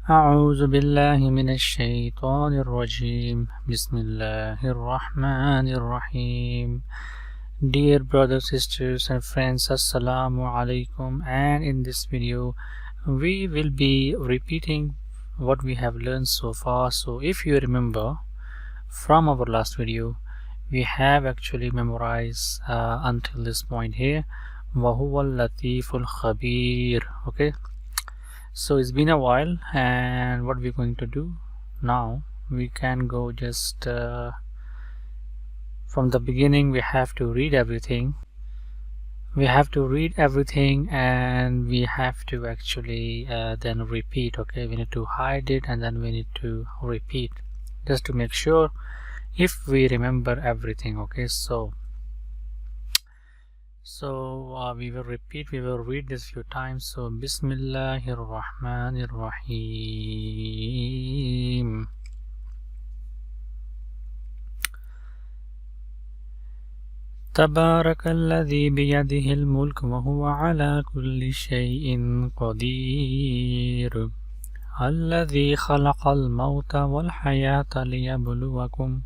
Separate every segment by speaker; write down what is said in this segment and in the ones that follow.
Speaker 1: أعوذ بالله من الشيطان الرجيم بسم الله الرحمن الرحيم. Dear brothers, sisters and friends, Assalamu alaikum, and in this video we will be repeating what we have learned so far. So if you remember from our last video, we have actually memorized until this point here, وَهُوَ اللَّطِيفُ الْخَبِيرُ. Okay, so it's been a while, and what we're going to do now, we can go just from the beginning. We have to read everything, and we have to actually then repeat. Okay, we need to hide it and then we need to repeat just to make sure if we remember everything. Okay, so we will read this few times. So Bismillahir Rahmanir Rahim. تبارك الذي بيده الملك وهو على كل شيء قدير الذي خلق الموت والحياة ليبلوكم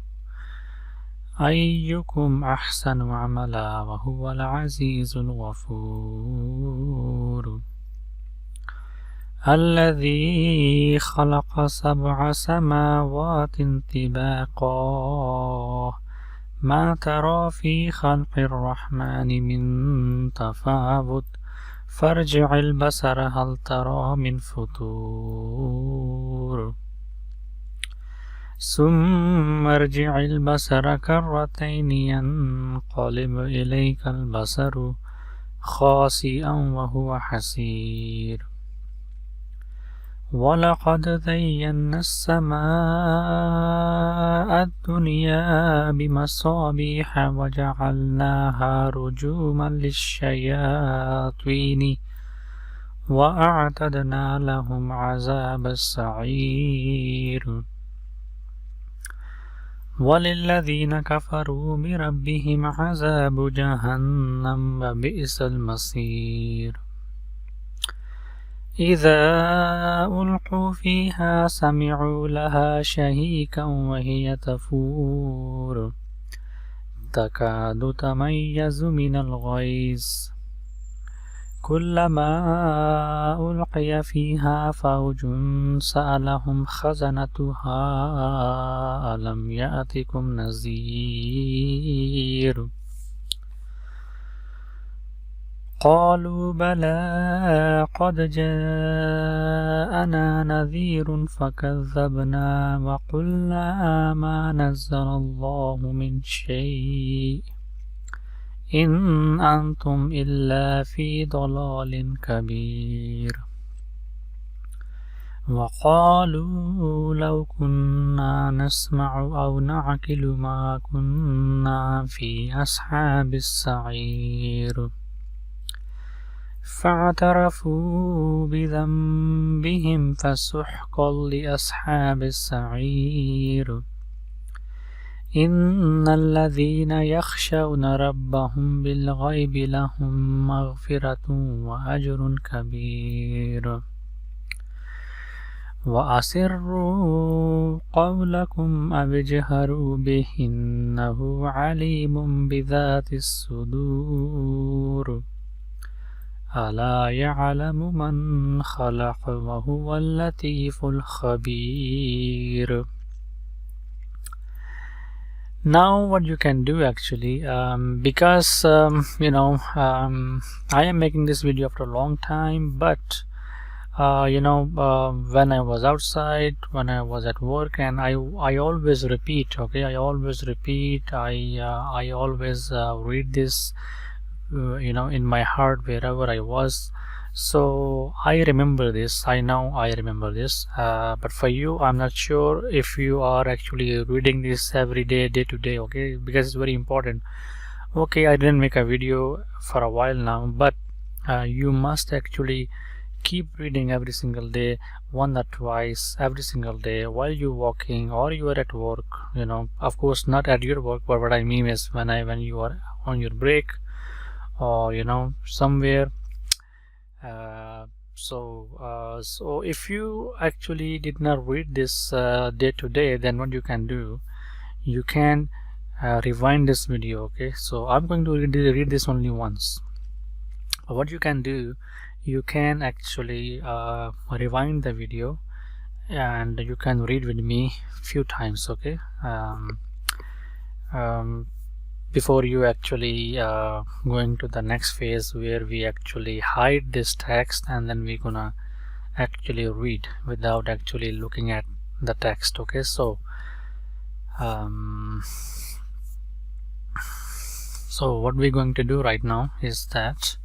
Speaker 1: أيكم أحسن عملا وهو العزيز الغفور الذي خلق 7 سماوات طباقا ما ترى في خلق الرحمن من تفاوت فارجع البصر هل ترى من فطور ثم ارجع البصر كرتين ينقلب إليك البصر خاسئا وهو حسير ولقد زينا السماء الدنيا بمصابيح وجعلناها رجوما للشياطين وأعتدنا لهم عذاب السعير وللذين كفروا بربهم عذاب جهنم وبئس المصير إذا ألقوا فيها سمعوا لها شهيقا وهي تفور تكاد تميز من الغيظ كلما ألقي فيها فوج سألهم خزنتها ألم يأتكم نذير قالوا بلى قد جاءنا نذير فكذبنا وقلنا ما نزل الله من شيء إن أنتم إلا في ضلال كبير وقالوا لو كنا نسمع أو نعقل ما كنا في أصحاب السعير فاعترفوا بذنبهم فسحقا لأصحاب السعير إن الذين يخشون ربهم بالغيب لهم مغفرة وأجر كبير وأسروا قولكم أو اجهروا به إنه عليم بذات الصدور ألا يعلم من خلق وهو اللطيف الخبير. Now what you can do actually, because I am making this video after a long time, but when I was outside, when I was at work, and I always repeat. Okay, I always read this in my heart wherever I was. So I remember this. I know I remember this, but for you, I'm not sure if you are actually reading this every day, day to day. Okay, because it's very important. Okay, I didn't make a video for a while now, but you must actually keep reading every single day, one or twice every single day, while you're walking or you are at work. Of course not at your work, but what I mean is when you are on your break, or somewhere So if you actually did not read this day to day, then what you can do, you can rewind this video. Okay, so I'm going to read this only once. What you can do, you can actually rewind the video and you can read with me few times. Okay, before you actually going to the next phase where we actually hide this text and then we're gonna actually read without actually looking at the text. Okay, so so what we're going to do right now is that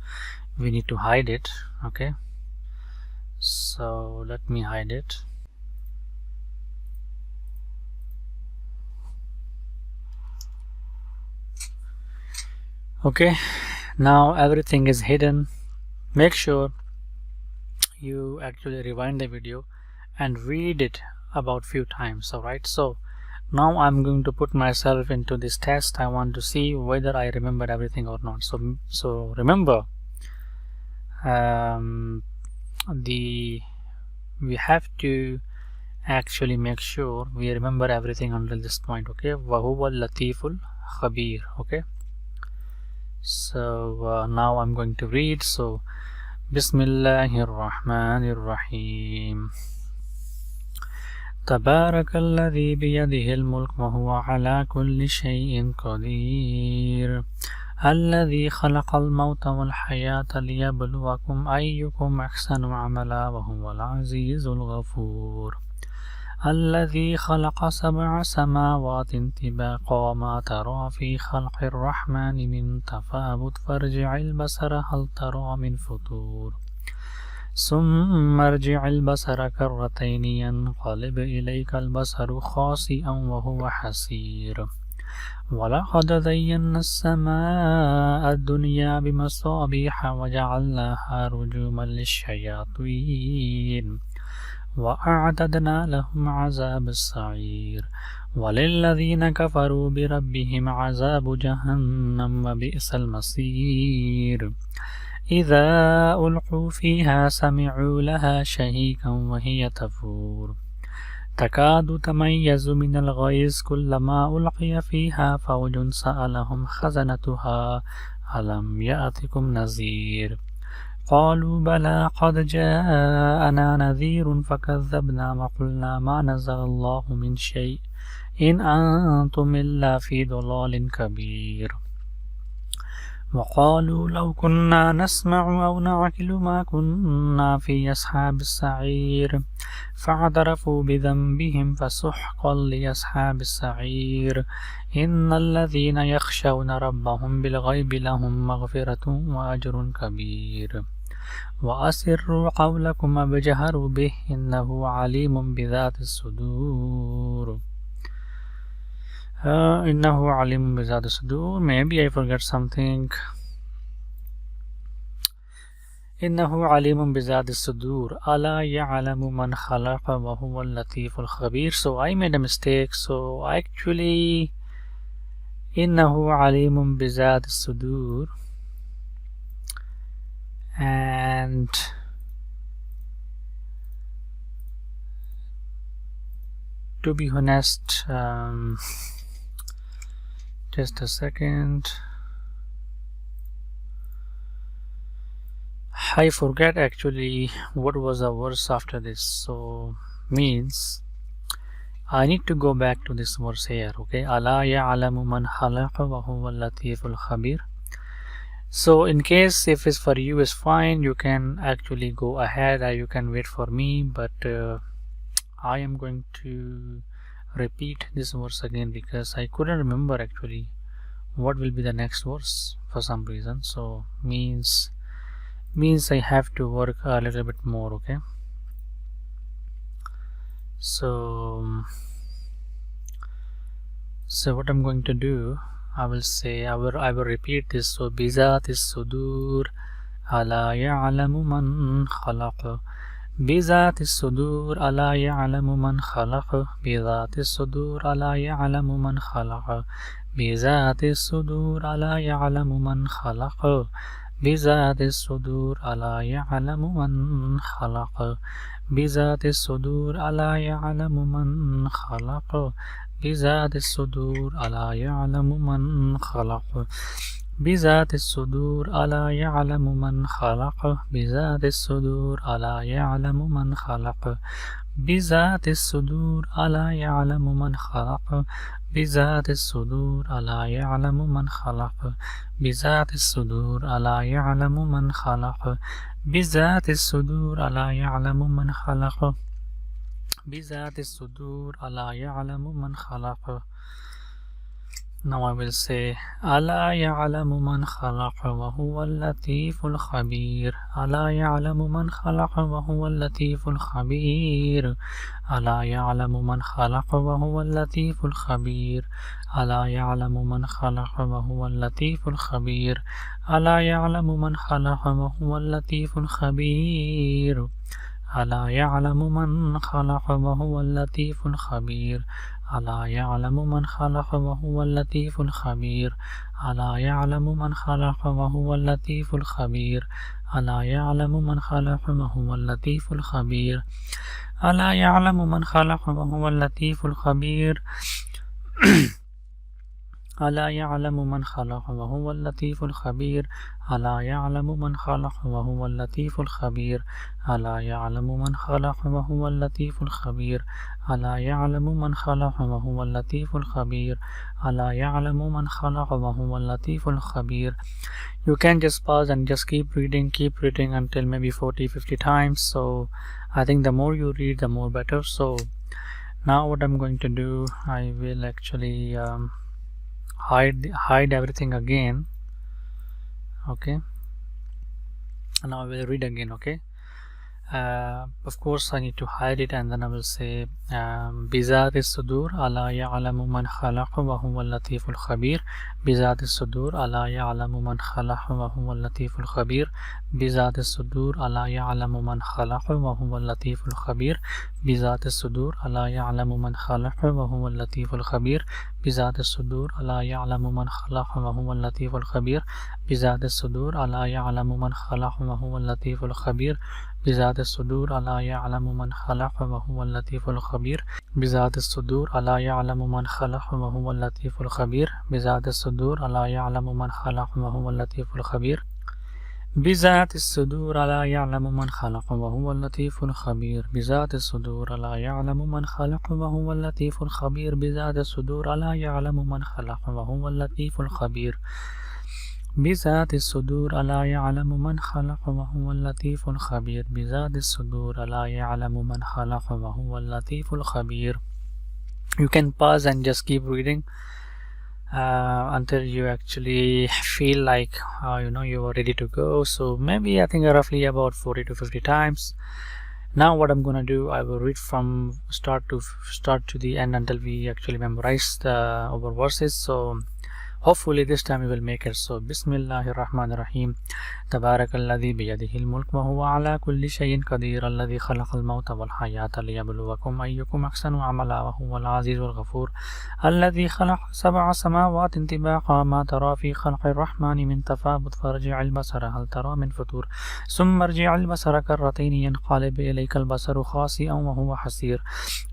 Speaker 1: we need to hide it. Okay, so let me hide it. Okay, now everything is hidden. Make sure you actually rewind the video and read it about few times. Alright, so now I'm going to put myself into this test. I want to see whether I remember everything or not. So remember, we have to actually make sure we remember everything until this point. Okay, وَهُوَ اللَّطِيفُ الْخَبِيرُ. Okay, so now I'm going to read. So Bismillahir Rahmanir Rahim. تبارك الذي بيده الملك وهو على كل شيء قدير الذي خلق الموت والحياة ليبلوكم أيكم أحسن عملا وهو العزيز الغفور الذي خلق 7 سماوات طباقا ما ترى في خلق الرحمن من تفاوت فارجع البصر هل ترى من فطور ثم ارجع البصر كرتين ينقلب إليك البصر خاسئا وهو حسير ولقد زينا السماء الدنيا بمصابيح وجعلناها رجوما للشياطين وأعتدنا لهم عذاب السعير وللذين كفروا بربهم عذاب جهنم وبئس المصير إذا ألقوا فيها سمعوا لها شهيقا وهي تفور تكاد تميز من الغيظ كلما ألقي فيها فوج سألهم خزنتها ألم يأتكم نذير قالوا بلى قد جاءنا نذير فكذبنا وقلنا ما نزل الله من شيء إن أنتم إلا في ضلال كبير وقالوا لو كنا نسمع أو نعقل ما كنا في أصحاب السعير فاعترفوا بذنبهم فسحقا لأصحاب السعير إن الذين يخشون ربهم بالغيب لهم مغفرة وأجر كبير وأسروا قولكم أو اجهروا به إنه عليم بذات الصدور. إنه عليم بذات الصدور. Maybe I forgot something. إنه عليم بذات الصدور ألا يعلم من خلق وهو اللطيف الخبير. So I made a mistake. So actually إنه عليم بذات الصدور, and to be honest, just a second, I forget actually what was the verse after this, so means I need to go back to this verse here. Okay, ألا يعلم من خلق وهو اللطيف الخبير. So in case if it's for you is fine, you can actually go ahead or you can wait for me, but I am going to repeat this verse again because I couldn't remember actually what will be the next verse for some reason. So means I have to work a little bit more. Okay, so what I'm going to do, I will say, I will repeat this. So بذات الصدور ألا يعلم من خلق بذات الصدور ألا يعلم من خلق بذات الصدور ألا يعلم من خلق بذات الصدور ألا يعلم من خلق بذات الصدور ألا يعلم من خلق بذات الصدور ألا يعلم من خلق بذات الصدور ألا يعلم من خلق بذات الصدور ألا يعلم من خلق بذات الصدور ألا يعلم من خلق بذات الصدور ألا يعلم من خلق بذات الصدور ألا يعلم من خلق بذات الصدور ألا يعلم من خلق بذات الصدور ألا يعلم من خلق بذات الصدور ألا يعلم من خلق. Now I will say ألا يعلم من خلق وهو اللطيف الخبير ألا يعلم من خلق وهو اللطيف الخبير ألا يعلم من خلق وهو اللطيف الخبير ألا يعلم من خلق وهو اللطيف الخبير ألا يعلم من خلق وهو اللطيف الخبير ألا يعلم من خلق وهو اللطيف الخبير ألا يعلم من خلق وهو اللطيف الخبير ألا يعلم من خلق وهو اللطيف الخبير ألا يعلم من خلق وهو اللطيف الخبير ألا يعلم من خلق وهو اللطيف الخبير ألا يعلم من خلق وهو اللطيف الخبير ألا يعلم من خلق وهو اللطيف الخبير ألا يعلم من خلق وهو اللطيف الخبير ألا يعلم من خلق وهو اللطيف الخبير ألا يعلم من خلق وهو اللطيف الخبير. You can just pause and just keep reading until maybe 40-50 times. So I think the more you read, the more better. So now what I'm going to do, I will actually hide everything again. Okay, and now I will read again. Okay, of course I need to hide it, and then I will say بذات الصدور ألا يعلم من خلق وهو اللطيف الخبير بذات الصدور ألا يعلم من خلق وهو اللطيف الخبير بذات الصدور ألا يعلم من خلق وهو اللطيف الخبير بذات الصدور ألا يعلم من خلق وهو اللطيف الخبير بذات الصدور ألا يعلم من خلق وهو اللطيف الخبير بذات الصدور ألا يعلم من خلق وهو اللطيف الخبير بذات الصدور ألا يعلم من خلق وهو اللطيف الخبير بذات الصدور ألا يعلم من خلق وهو اللطيف الخبير بذات الصدور ألا يعلم من خلق وهو اللطيف الخبير بذات الصدور ألا يعلم من خلق وهو اللطيف الخبير بذات الصدور ألا يعلم من خلق وهو اللطيف الخبير بذات الصدور ألا يعلم من خلق وهو اللطيف الخبير بذات الصدور ألا يعلم من خلق وهو اللطيف الخبير بذات الصدور ألا يعلم من خلق وهو اللطيف الخبير. You can pause and just keep reading until you actually feel like you are ready to go. So maybe I think roughly about 40-50 times. Now what I'm gonna do, I will read from start to the end until we actually memorize our verses. So hopefully this time we will make it. So Bismillahir Rahmanir Rahim. تبارك الذي بيده الملك وهو على كل شيء قدير الذي خلق الموت والحياة ليبلوكم أيكم أحسن عملا وهو العزيز الغفور الذي خلق 7 سماوات طباقا ما ترى في خلق الرحمن من تفاوت فارجع البصر هل ترى من فطور ثم ارجع البصر كرتين ينقلب إليك البصر خاسئا وهو حسير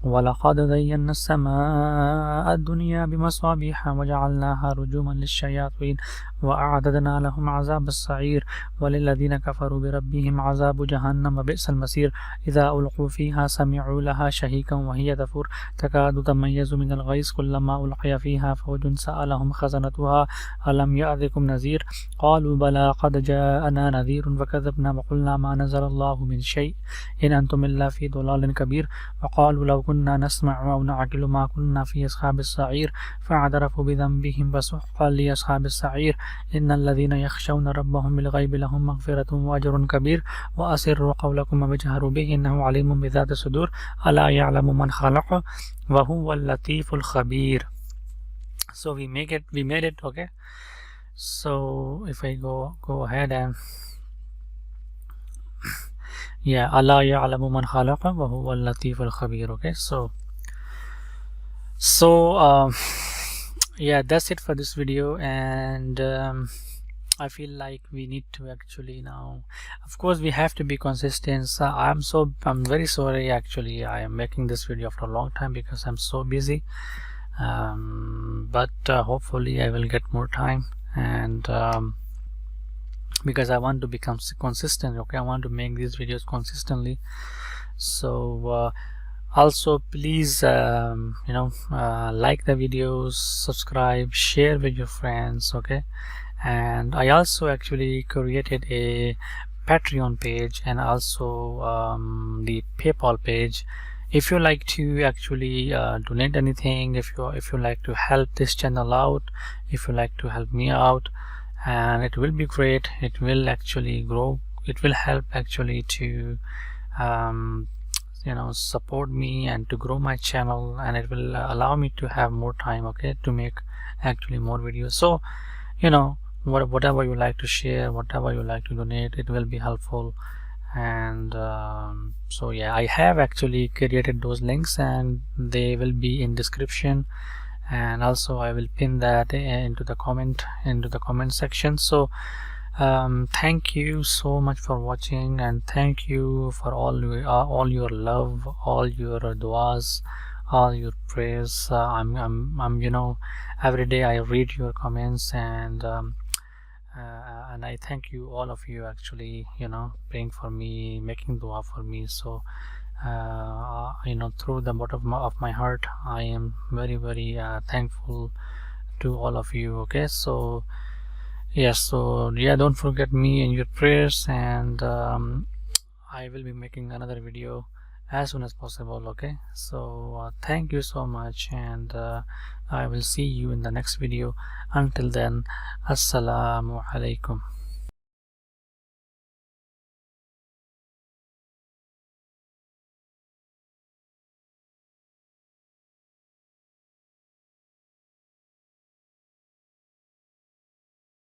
Speaker 1: ولقد زينا السماء الدنيا بمصابيح وجعلناها رجوما للشياطين وأعددنا لهم عذاب السعير وللذين كفروا بربهم عذاب جهنم بئس المصير إذا ألقوا فيها سمعوا لها شهيقا وهي تفور تكاد تميز من الغيظ كلما ألقي فيها فوج سألهم خزنتها ألم يأتكم نذير قالوا بلى قد جاءنا نذير فكذبنا وقلنا ما نزل الله من شيء إن أنتم إلا في ضلال كبير وقالوا لو كنا نسمع أو نعقل ما كنا في أصحاب السعير فاعترفوا بذنبهم فسحقا لأصحاب السعير إن الذين يخشون ربهم بالغيب لهم مغفرة وأجر كبير وأسروا قولكم وجهروا به إنه عليم بذات الصدور ألا يعلم من خلق وهو اللطيف الخبير. So we made it. Okay, so if I go ahead and ألا يعلم من خلق وهو اللطيف الخبير. Okay, so that's it for this video, and I feel like we need to actually now, of course we have to be consistent. So I'm very sorry actually, I am making this video after a long time because I'm so busy, but hopefully I will get more time, and because I want to become consistent. Okay, I want to make these videos consistently. So also please like the videos, subscribe, share with your friends. Okay, and I also actually created a Patreon page and also the PayPal page. If you like to actually donate anything, if you like to help this channel out, if you like to help me out, and it will be great. It will actually grow. It will help actually to um, support me and to grow my channel, and it will allow me to have more time, okay, to make actually more videos. So whatever you like to share, whatever you like to donate, it will be helpful. And so yeah, I have actually created those links and they will be in description, and also I will pin that into the comment section. So thank you so much for watching, and thank you for all your love, all your duas, all your prayers. I'm every day I read your comments, and I thank you, all of you, actually, praying for me, making dua for me. So through the bottom of my heart, I am very, very thankful to all of you. Okay, so yes, so yeah, don't forget me in your prayers, and I will be making another video as soon as possible. Okay, so thank you so much, and I will see you in the next video. Until then, assalamu alaikum.